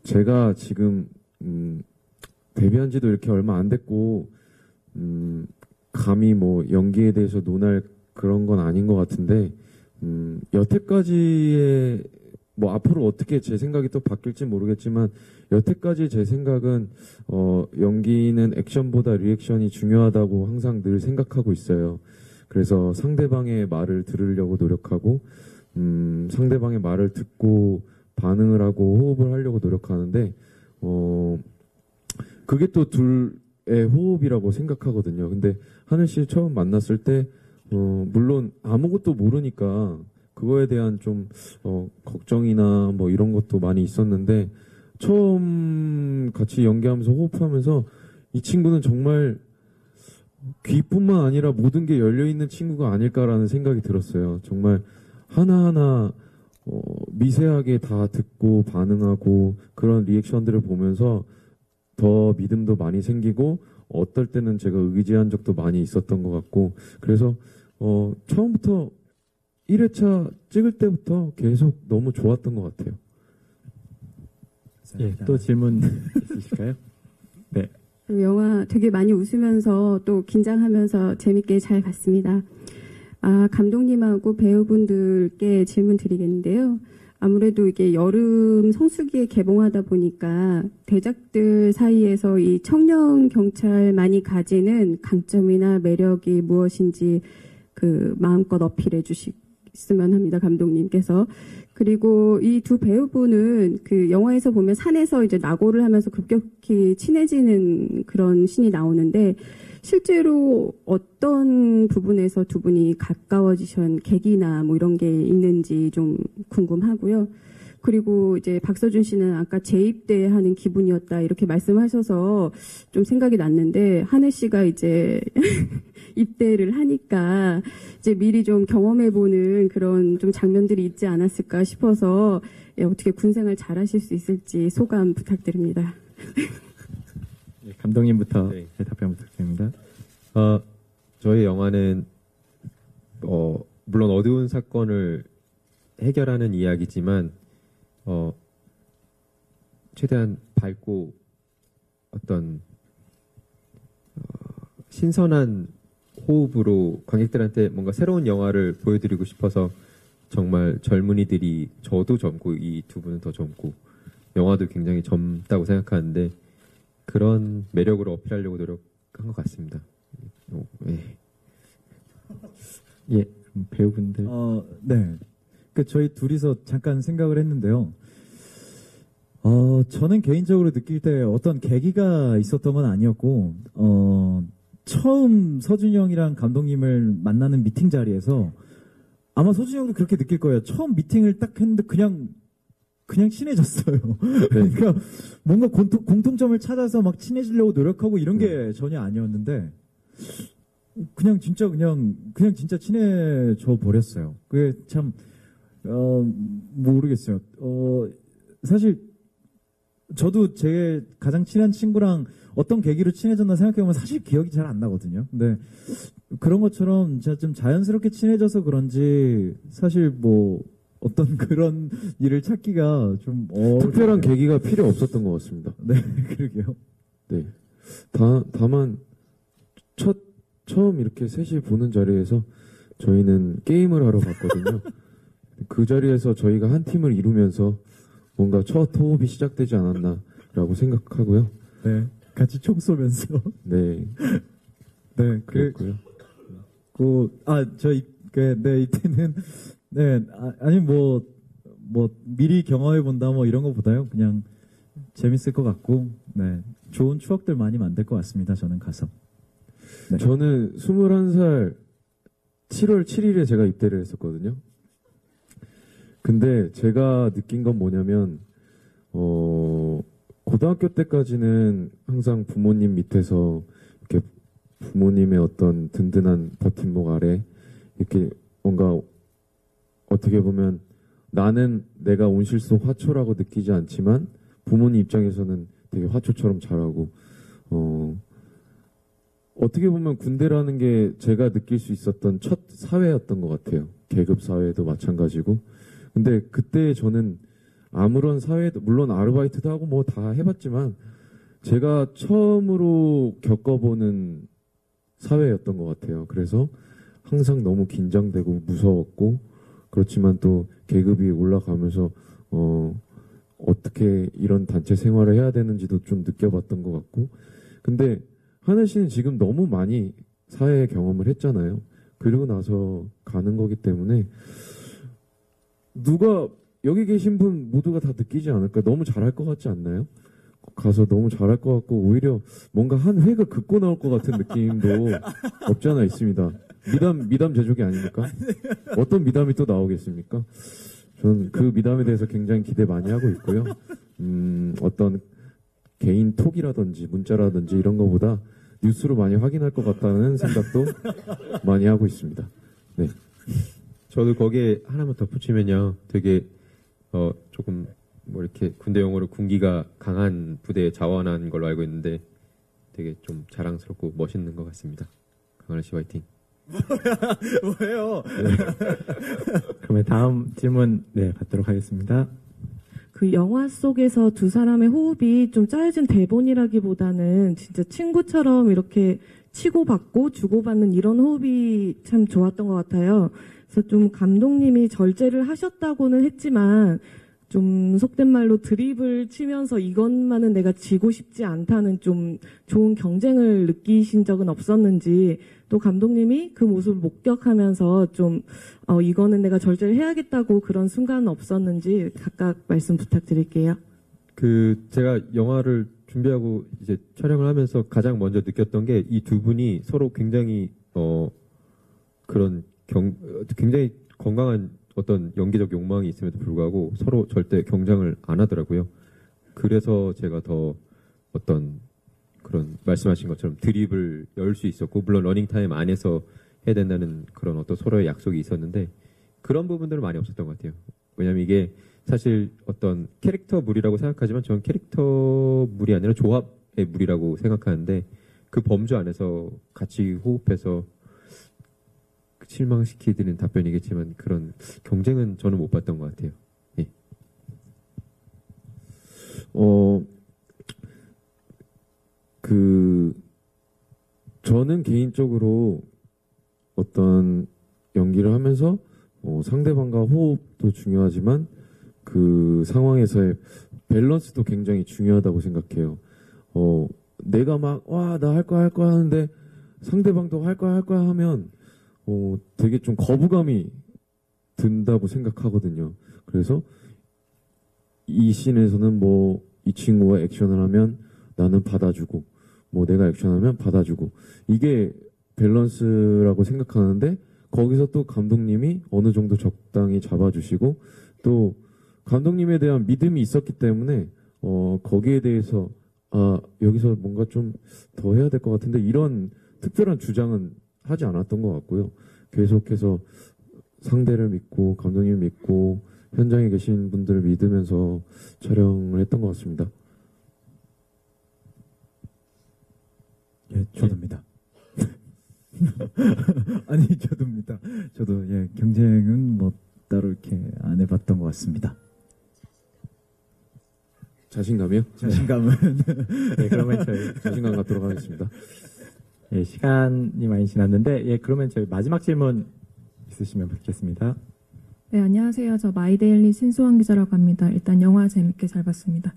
제가 지금 데뷔한 지도 이렇게 얼마 안 됐고 감히 뭐 연기에 대해서 논할 그런 건 아닌 것 같은데 여태까지의 뭐 앞으로 어떻게 제 생각이 또 바뀔지 모르겠지만 여태까지 제 생각은 연기는 액션보다 리액션이 중요하다고 항상 늘 생각하고 있어요. 그래서 상대방의 말을 들으려고 노력하고 상대방의 말을 듣고 반응을 하고 호흡을 하려고 노력하는데 그게 또 둘의 호흡이라고 생각하거든요. 근데 하늘 씨 처음 만났을 때 물론 아무것도 모르니까 그거에 대한 좀 걱정이나 뭐 이런 것도 많이 있었는데 처음 같이 연기하면서 호흡하면서 이 친구는 정말 귀뿐만 아니라 모든 게 열려있는 친구가 아닐까라는 생각이 들었어요. 정말 하나하나 미세하게 다 듣고 반응하고 그런 리액션들을 보면서 더 믿음도 많이 생기고 어떨 때는 제가 의지한 적도 많이 있었던 것 같고 그래서 처음부터 1회차 찍을 때부터 계속 너무 좋았던 것 같아요. 예, 또 질문 있으실까요? 네. 영화 되게 많이 웃으면서 또 긴장하면서 재밌게 잘 봤습니다. 감독님하고 배우분들께 질문 드리겠는데요. 아무래도 이게 여름 성수기에 개봉하다 보니까 대작들 사이에서 이 청년 경찰만이 가지는 강점이나 매력이 무엇인지 마음껏 어필해 주셨으면 합니다, 감독님께서. 그리고 이 두 배우분은 영화에서 보면 산에서 이제 낙오를 하면서 급격히 친해지는 그런 씬이 나오는데 실제로 어떤 부분에서 두 분이 가까워지신 계기나 뭐 이런 게 있는지 좀 궁금하고요. 그리고 이제 박서준 씨는 아까 재입대하는 기분이었다 이렇게 말씀하셔서 좀 생각이 났는데 하늘 씨가 이제 입대를 하니까 이제 미리 좀 경험해보는 그런 좀 장면들이 있지 않았을까 싶어서 어떻게 군생활 잘하실 수 있을지 소감 부탁드립니다. 네, 감독님부터 답변 부탁드립니다. 저희 영화는 물론 어두운 사건을 해결하는 이야기지만 최대한 밝고 어떤 신선한 호흡으로 관객들한테 뭔가 새로운 영화를 보여드리고 싶어서 정말 젊은이들이 저도 젊고 이 두 분은 더 젊고 영화도 굉장히 젊다고 생각하는데 그런 매력으로 어필하려고 노력한 것 같습니다. 예. 예, 배우분들. 네. 저희 둘이서 잠깐 생각을 했는데요. 저는 개인적으로 느낄 때 어떤 계기가 있었던 건 아니었고, 처음 서준이 형이랑 감독님을 만나는 미팅 자리에서 아마 서준이 형도 그렇게 느낄 거예요. 처음 미팅을 딱 했는데 그냥 친해졌어요. 그러니까 뭔가 공통점을 찾아서 막 친해지려고 노력하고 이런 게 전혀 아니었는데, 그냥 진짜 친해져 버렸어요. 그게 참, 모르겠어요. 사실, 저도 제 가장 친한 친구랑 어떤 계기로 친해졌나 생각해보면 사실 기억이 잘 안 나거든요. 근데 그런 것처럼 제가 좀 자연스럽게 친해져서 그런지 사실 뭐 어떤 그런 일을 찾기가 좀 특별한 계기가 필요 없었던 것 같습니다. 네, 그러게요. 네. 다만 처음 이렇게 셋이 보는 자리에서 저희는 게임을 하러 갔거든요. 그 자리에서 저희가 한 팀을 이루면서 뭔가 첫 호흡이 시작되지 않았나라고 생각하고요. 네, 같이 총 쏘면서. 네. 네, 그랬고요. 이때는, 네, 미리 경험해본다, 이런 거보다요. 그냥 재밌을 것 같고, 네, 좋은 추억들 많이 만들 것 같습니다. 저는 가서. 네. 저는 21살 7월 7일에 제가 입대를 했었거든요. 근데 제가 느낀 건 뭐냐면, 고등학교 때까지는 항상 부모님 밑에서 이렇게 부모님의 어떤 든든한 버팀목 아래 이렇게 뭔가 어떻게 보면 나는 내가 온실속 화초라고 느끼지 않지만 부모님 입장에서는 되게 화초처럼 자라고, 어떻게 보면 군대라는 게 제가 느낄 수 있었던 첫 사회였던 것 같아요. 계급 사회도 마찬가지고. 근데 그때 저는 아무런 사회도, 물론 아르바이트도 하고 뭐 다 해봤지만 제가 처음으로 겪어보는 사회였던 것 같아요. 그래서 항상 너무 긴장되고 무서웠고, 그렇지만 또 계급이 올라가면서 어떻게 이런 단체 생활을 해야 되는지도 좀 느껴봤던 것 같고. 근데 하늘 씨는 지금 너무 많이 사회 경험을 했잖아요. 그리고 나서 가는 거기 때문에 누가 여기 계신 분 모두가 다 느끼지 않을까? 너무 잘할 것 같지 않나요? 가서 너무 잘할 것 같고 오히려 뭔가 한 획을 긋고 나올 것 같은 느낌도 없지 않아 있습니다. 미담 제조기 아닙니까? 어떤 미담이 또 나오겠습니까? 저는 그 미담에 대해서 굉장히 기대 많이 하고 있고요. 어떤 개인 톡이라든지 문자라든지 이런 거보다 뉴스로 많이 확인할 것 같다는 생각도 많이 하고 있습니다. 네. 저도 거기에 하나만 덧붙이면요. 되게 조금 뭐 이렇게 군대 용어로 군기가 강한 부대에 자원한 걸로 알고 있는데 되게 좀 자랑스럽고 멋있는 것 같습니다. 강하늘 씨 화이팅. 뭐예요? 네. 그러면 다음 질문 받도록 하겠습니다. 그 영화 속에서 두 사람의 호흡이 좀 짜여진 대본이라기보다는 진짜 친구처럼 이렇게 치고받고 주고받는 이런 호흡이 참 좋았던 것 같아요. 그래서 좀 감독님이 절제를 하셨다고는 했지만 좀 속된 말로 드립을 치면서 이것만은 내가 지고 싶지 않다는 좀 좋은 경쟁을 느끼신 적은 없었는지, 또 감독님이 그 모습을 목격하면서 좀 이거는 내가 절제를 해야겠다고 그런 순간은 없었는지 각각 말씀 부탁드릴게요. 제가 영화를 준비하고 이제 촬영을 하면서 가장 먼저 느꼈던 게 이 두 분이 서로 굉장히 굉장히 건강한 어떤 연기적 욕망이 있음에도 불구하고 서로 절대 경쟁을 안 하더라고요. 그래서 제가 더 어떤 그런 말씀하신 것처럼 드립을 열 수 있었고, 물론 러닝타임 안에서 해야 된다는 그런 어떤 서로의 약속이 있었는데 그런 부분들은 많이 없었던 것 같아요. 왜냐하면 이게 사실 어떤 캐릭터 물이라고 생각하지만 저는 캐릭터 물이 아니라 조합의 물이라고 생각하는데 그 범주 안에서 같이 호흡해서 실망시키는 답변이겠지만 그런 경쟁은 저는 못 봤던 것 같아요. 예. 저는 개인적으로 어떤 연기를 하면서 상대방과 호흡도 중요하지만 그 상황에서의 밸런스도 굉장히 중요하다고 생각해요. 내가 막 나 할 거야 하는데 상대방도 할 거야 하면 되게 좀 거부감이 든다고 생각하거든요. 그래서 이 씬에서는 뭐 이 친구가 액션을 하면 나는 받아주고 뭐 내가 액션하면 받아주고 이게 밸런스라고 생각하는데 거기서 또 감독님이 어느 정도 적당히 잡아주시고 또 감독님에 대한 믿음이 있었기 때문에 거기에 대해서 여기서 뭔가 좀 더 해야 될 것 같은데 이런 특별한 주장은 하지 않았던 것 같고요. 계속해서 상대를 믿고 감독님을 믿고 현장에 계신 분들을 믿으면서 촬영을 했던 것 같습니다. 예, 저도입니다. 아니, 저도입니다. 저도, 예, 경쟁은 뭐, 따로 이렇게 안 해봤던 것 같습니다. 자신감이요? 자신감은. 네, 그러면 저희 자신감 갖도록 하겠습니다. 예, 시간이 많이 지났는데, 예, 그러면 저희 마지막 질문 있으시면 받겠습니다. 네, 안녕하세요. 저 마이데일리 신수원 기자라고 합니다. 일단 영화 재밌게 잘 봤습니다.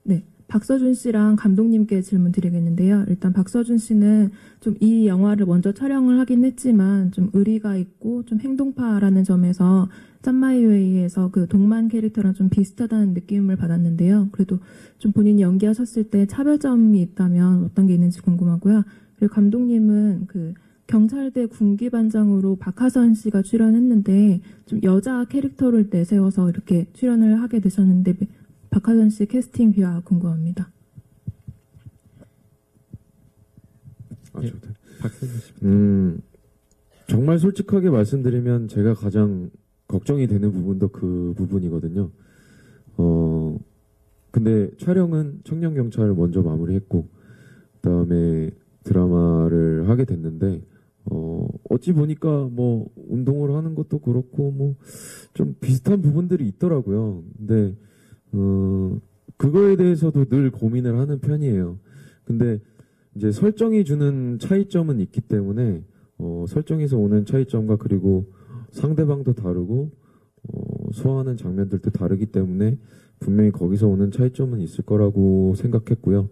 네, 박서준 씨랑 감독님께 질문 드리겠는데요. 일단 박서준 씨는 좀 이 영화를 먼저 촬영을 하긴 했지만 좀 의리가 있고 좀 행동파라는 점에서 짠마이웨이에서 그 동만 캐릭터랑 좀 비슷하다는 느낌을 받았는데요. 그래도 좀 본인이 연기하셨을 때 차별점이 있다면 어떤 게 있는지 궁금하고요. 그리고 감독님은 그 경찰대 군기반장으로 박하선 씨가 출연했는데 좀 여자 캐릭터를 내세워서 이렇게 출연을 하게 되셨는데 박하선 씨 캐스팅 비화 궁금합니다. 정말 솔직하게 말씀드리면 제가 가장 걱정이 되는 부분도 그 부분이거든요. 근데 촬영은 청년경찰을 먼저 마무리했고 그다음에 드라마를 하게 됐는데 어찌 보니까 뭐 운동을 하는 것도 그렇고 뭐 좀 비슷한 부분들이 있더라고요. 근데 그거에 대해서도 늘 고민을 하는 편이에요. 근데 이제 설정이 주는 차이점은 있기 때문에 설정에서 오는 차이점과 그리고 상대방도 다르고 소화하는 장면들도 다르기 때문에 분명히 거기서 오는 차이점은 있을 거라고 생각했고요.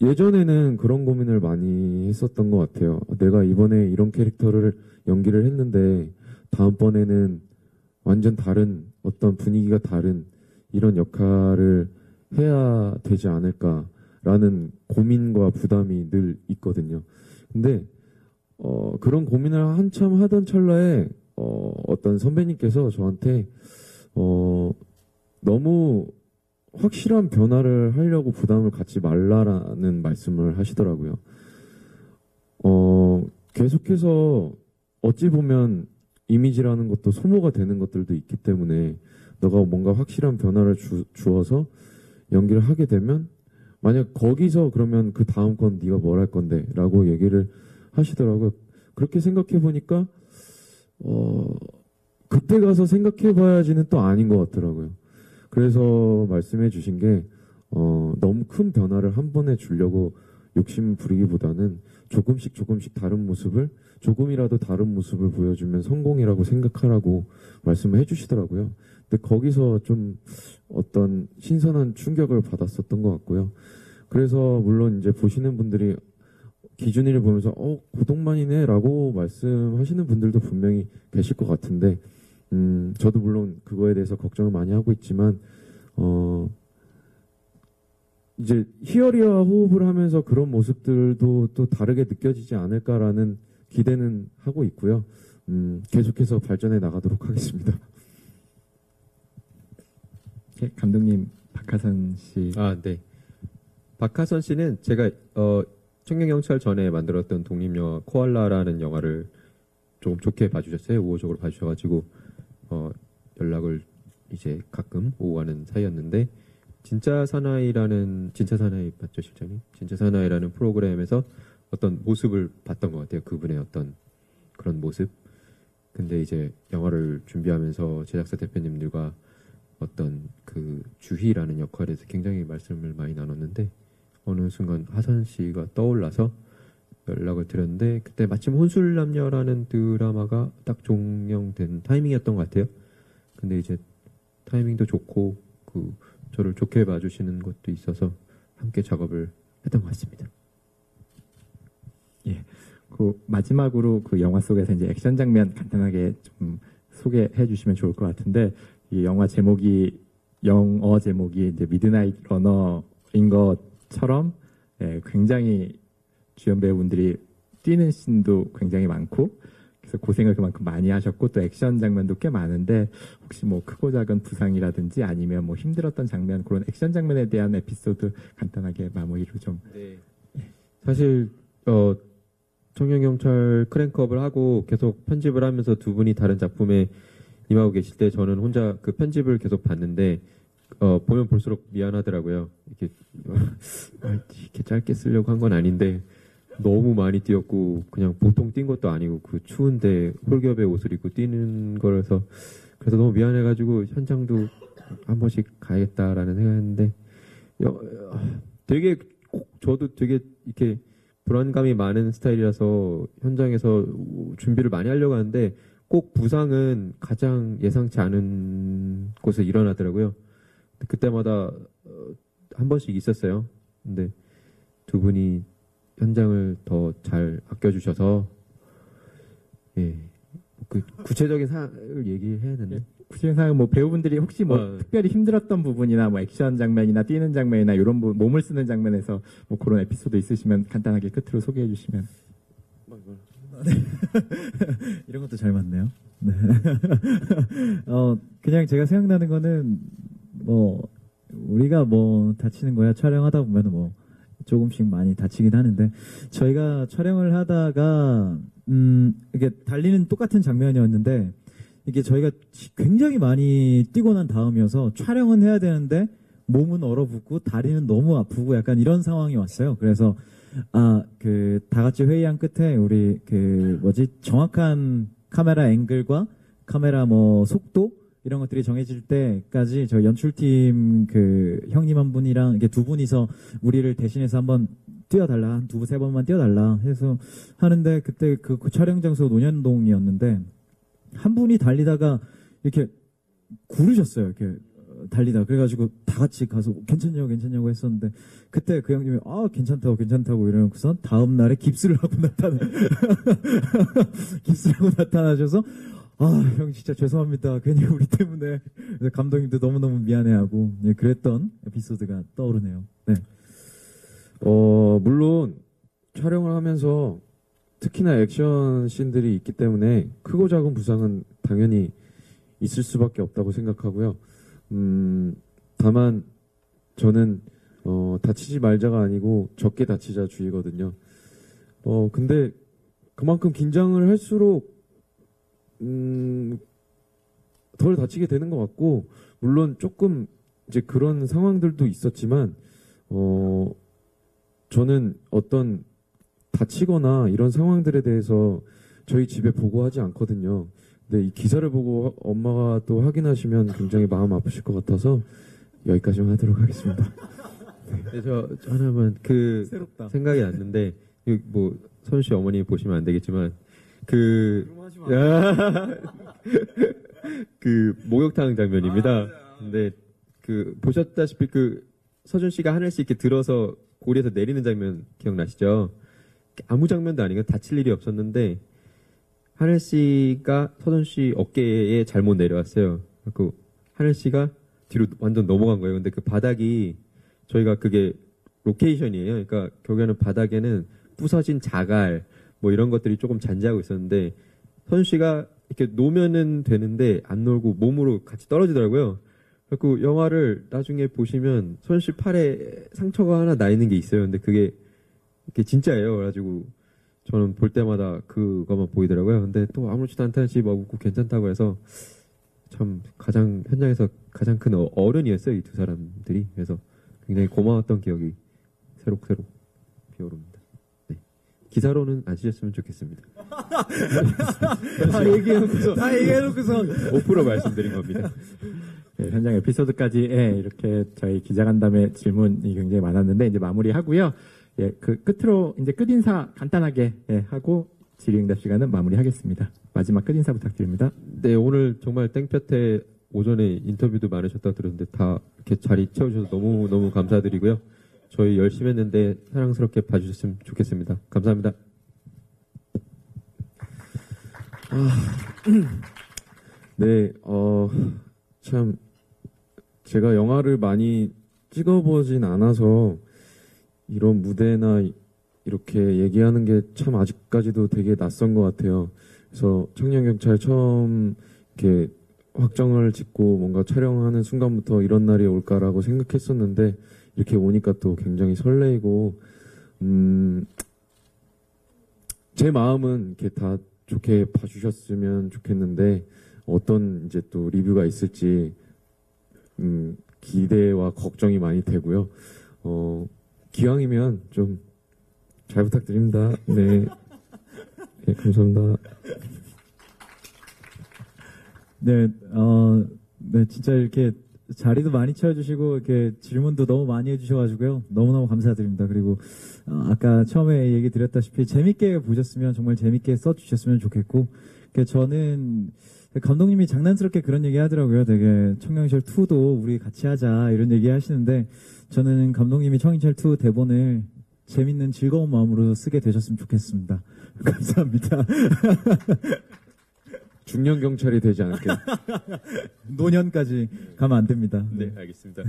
예전에는 그런 고민을 많이 했었던 것 같아요. 내가 이번에 이런 캐릭터를 연기를 했는데 다음번에는 완전 다른 어떤 분위기가 다른 이런 역할을 해야 되지 않을까라는 고민과 부담이 늘 있거든요. 근데 그런 고민을 한참 하던 찰나에 어떤 선배님께서 저한테 너무 확실한 변화를 하려고 부담을 갖지 말라라는 말씀을 하시더라고요. 계속해서 어찌 보면 이미지라는 것도 소모가 되는 것들도 있기 때문에 너가 뭔가 확실한 변화를 주어서 연기를 하게 되면 만약 거기서 그러면 그 다음 건 네가 뭘 할 건데 라고 얘기를 하시더라고요. 그렇게 생각해 보니까 그때 가서 생각해 봐야지는 또 아닌 것 같더라고요. 그래서 말씀해 주신 게 너무 큰 변화를 한 번에 주려고 욕심 부리기보다는 조금씩 다른 모습을 조금이라도 다른 모습을 보여주면 성공이라고 생각하라고 말씀을 해주시더라고요. 근데 거기서 좀 어떤 신선한 충격을 받았었던 것 같고요. 그래서 물론 이제 보시는 분들이 기준이를 보면서 고동만이네라고 말씀하시는 분들도 분명히 계실 것 같은데 저도 물론 그거에 대해서 걱정을 많이 하고 있지만 이제 희열이와 호흡을 하면서 그런 모습들도 또 다르게 느껴지지 않을까라는 기대는 하고 있고요. 계속해서 발전해 나가도록 하겠습니다. 네, 감독님 박하선 씨. 네. 박하선 씨는 제가 청년경찰 전에 만들었던 독립영화 코알라라는 영화를 조금 좋게 봐주셨어요. 우호적으로 봐주셔가지고 연락을 이제 가끔 오고 가는 사이였는데 진짜 사나이 맞죠 실장님? 진짜 사나이라는 프로그램에서 어떤 모습을 봤던 것 같아요. 그분의 어떤 그런 모습. 근데 이제 영화를 준비하면서 제작사 대표님들과 어떤 그 주희라는 역할에서 굉장히 말씀을 많이 나눴는데 어느 순간 하선 씨가 떠올라서 연락을 드렸는데 그때 마침 혼술남녀라는 드라마가 딱 종영된 타이밍이었던 것 같아요. 근데 이제 타이밍도 좋고 저를 좋게 봐주시는 것도 있어서 함께 작업을 했던 것 같습니다. 예. 마지막으로 그 영화 속에서 이제 액션 장면 간단하게 좀 소개해 주시면 좋을 것 같은데, 이 영화 영어 제목이 이제 미드나잇 러너인 것처럼, 예, 굉장히 주연 배우분들이 뛰는 씬도 굉장히 많고, 그래서 고생을 그만큼 많이 하셨고, 또 액션 장면도 꽤 많은데, 혹시 뭐 크고 작은 부상이라든지 아니면 뭐 힘들었던 장면, 그런 액션 장면에 대한 에피소드 간단하게 마무리로 좀. 네. 사실, 청년경찰 크랭크업을 하고 계속 편집을 하면서 두 분이 다른 작품에 임하고 계실 때 저는 혼자 그 편집을 계속 봤는데, 보면 볼수록 미안하더라고요. 이렇게 짧게 쓰려고 한 건 아닌데, 너무 많이 뛰었고, 그냥 보통 뛴 것도 아니고, 그 추운데 홀겹의 옷을 입고 뛰는 거라서, 그래서 너무 미안해가지고, 현장도 한 번씩 가야겠다라는 생각했는데, 되게, 저도 되게 이렇게, 불안감이 많은 스타일이라서 현장에서 준비를 많이 하려고 하는데 꼭 부상은 가장 예상치 않은 곳에 일어나더라고요. 그때마다 한 번씩 있었어요. 근데 두 분이 현장을 더 잘 아껴주셔서, 예, 그 구체적인 사항을 얘기해야 되는데. 구체적인 사항은 뭐 배우분들이 혹시 뭐 특별히 힘들었던 부분이나 뭐 액션 장면이나 뛰는 장면이나 이런 몸을 쓰는 장면에서 뭐 그런 에피소드 있으시면 간단하게 끝으로 소개해 주시면. 이런 것도 잘 맞네요. 네. 그냥 제가 생각나는 거는 우리가 다치는 거야 촬영하다 보면은 조금씩 많이 다치긴 하는데, 저희가 촬영을 하다가 이게 달리는 똑같은 장면이었는데, 이게 저희가 굉장히 많이 뛰고 난 다음이어서 촬영은 해야 되는데 몸은 얼어붙고 다리는 너무 아프고 약간 이런 상황이 왔어요. 그래서 다 같이 회의한 끝에 우리 정확한 카메라 앵글과 카메라 속도 이런 것들이 정해질 때까지 저희 연출팀 형님 한 분이랑 이렇게 두 분이서 우리를 대신해서 한번 뛰어달라, 한 세 번만 뛰어달라 해서 하는데, 그때 그 촬영 장소 논현동이었는데 한 분이 달리다가 이렇게 구르셨어요. 이렇게 달리다. 그래가지고 다 같이 가서 괜찮냐고 했었는데, 그때 그 형님이 괜찮다고 이러고서 다음 날에 깁스를 하고 나타나셔서 형 진짜 죄송합니다. 괜히 우리 때문에. 그래서 감독님도 너무너무 미안해하고, 예, 그랬던 에피소드가 떠오르네요. 네. 물론 촬영을 하면서 특히나 액션 씬들이 있기 때문에 크고 작은 부상은 당연히 있을 수밖에 없다고 생각하고요. 다만 저는 다치지 말자가 아니고 적게 다치자 주의거든요. 근데 그만큼 긴장을 할수록 덜 다치게 되는 것 같고, 물론 조금 이제 그런 상황들도 있었지만 저는 어떤 다치거나 이런 상황들에 대해서 저희 집에 보고하지 않거든요. 근데 이 기사를 보고 엄마가 또 확인하시면 굉장히 마음 아프실 것 같아서 여기까지만 하도록 하겠습니다. 네, 저 하나만 새롭다. 생각이 났는데, 선우 씨 어머니 보시면 안 되겠지만, 목욕탕 장면입니다. 근데 보셨다시피 서준 씨가 하늘씩 이렇게 들어서 고리에서 내리는 장면 기억나시죠? 아무 장면도 아니고 다칠 일이 없었는데, 하늘 씨가 서준 씨 어깨에 잘못 내려왔어요. 그래서 하늘 씨가 뒤로 완전 넘어간 거예요. 근데 그 바닥이, 저희가 그게 로케이션이에요. 그러니까 결국에는 바닥에는 부서진 자갈 이런 것들이 조금 잔재하고 있었는데, 서준 씨가 이렇게 놓으면은 되는데 안 놀고 몸으로 같이 떨어지더라고요. 그래서 영화를 나중에 보시면 서준 씨 팔에 상처가 하나 나 있는 게 있어요. 근데 그게 진짜예요. 그래가지고 저는 볼 때마다 그거만 보이더라고요. 근데 또 아무렇지도 않다는 막 웃고 괜찮다고 해서, 참 현장에서 가장 큰 어른이었어요, 이 두 사람들이. 그래서 굉장히 고마웠던 기억이 새록새록 피어오릅니다. 네. 기사로는 안 쓰셨으면 좋겠습니다. 다 얘기해놓고서 5% 말씀드린 겁니다. 네, 현장 에피소드까지 이렇게 저희 기자간담회 질문이 굉장히 많았는데 이제 마무리하고요. 예, 그 끝으로 이제 끝인사 간단하게 예, 하고 질의응답 시간은 마무리하겠습니다. 마지막 끝인사 부탁드립니다. 네, 오늘 정말 땡볕에 오전에 인터뷰도 많으셨다고 들었는데 다 이렇게 자리 채워주셔서 너무 감사드리고요. 저희 열심히 했는데 사랑스럽게 봐주셨으면 좋겠습니다. 감사합니다. 네, 참, 제가 영화를 많이 찍어보진 않아서 이런 무대나 이렇게 얘기하는 게 참 아직까지도 되게 낯선 것 같아요. 그래서 청년경찰 처음 이렇게 확정을 짓고 뭔가 촬영하는 순간부터 이런 날이 올까라고 생각했었는데 이렇게 오니까 또 굉장히 설레이고, 제 마음은 이렇게 다 좋게 봐주셨으면 좋겠는데 어떤 이제 또 리뷰가 있을지 기대와 걱정이 많이 되고요. 기왕이면 좀 잘 부탁드립니다. 네. 네, 감사합니다. 네, 네, 진짜 이렇게 자리도 많이 채워주시고, 이렇게 질문도 너무 많이 해주셔가지고요. 너무너무 감사드립니다. 그리고, 아까 처음에 얘기 드렸다시피 재밌게 보셨으면 정말 재밌게 써주셨으면 좋겠고, 저는 감독님이 장난스럽게 그런 얘기 하더라고요. 되게 청년경찰2도 우리 같이 하자 이런 얘기 하시는데, 저는 감독님이 청년경찰2 대본을 재밌는 즐거운 마음으로 쓰게 되셨으면 좋겠습니다. 감사합니다. 중년 경찰이 되지 않을게요. 노년까지 가면 안 됩니다. 네, 알겠습니다.